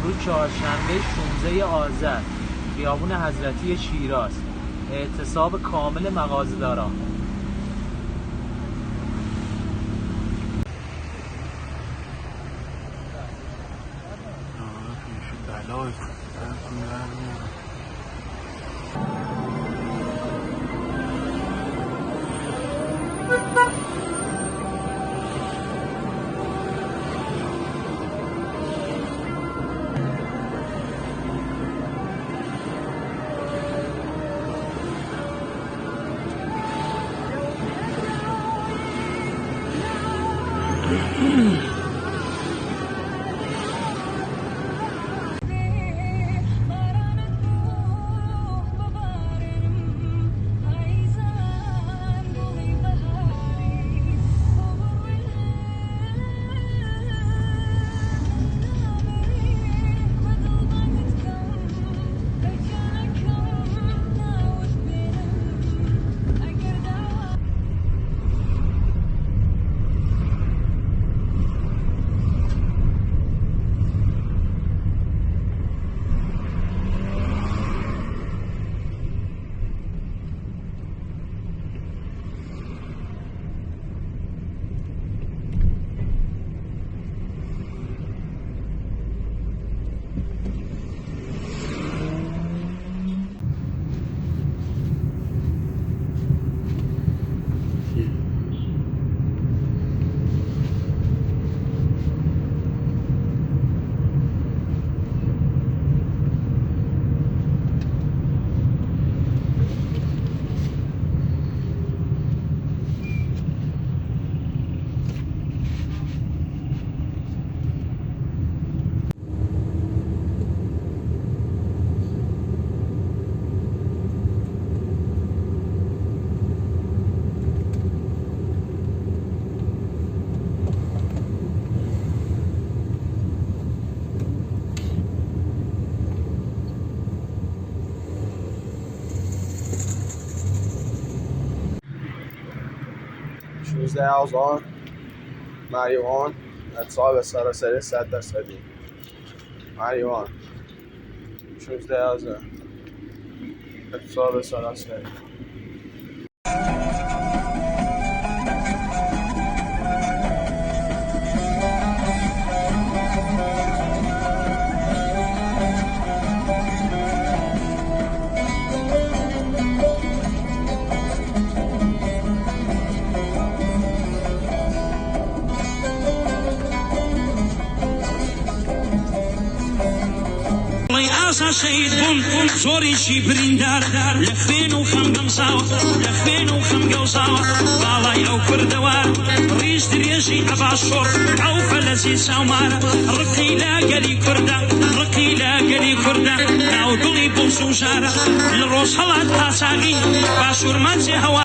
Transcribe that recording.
امروز چهارشنبه 16 آذر، خیابون حضرتی شیراز. اعتصاب کامل مغازه‌داران. آذان مریوان اعتصاب سراسری 100%. مریوان 16 آذان اعتصاب سراسری. ئاسا شەید بووم زۆریشی بریندار لە خوێن و خەمگەمساوە لە خوێن و خەمگەوساوە باڵای ئەو کوردەوار ڕیش درێژی ئەبا شۆڕ ئەو فەلەسی چاومارە ڕقی لە گەلی کوردە ڕقی لە گەلی کوردە ناو دڵی بۆ سوژارە لە ڕۆژ هەڵات پاساغی باشوورمەجێ هەوا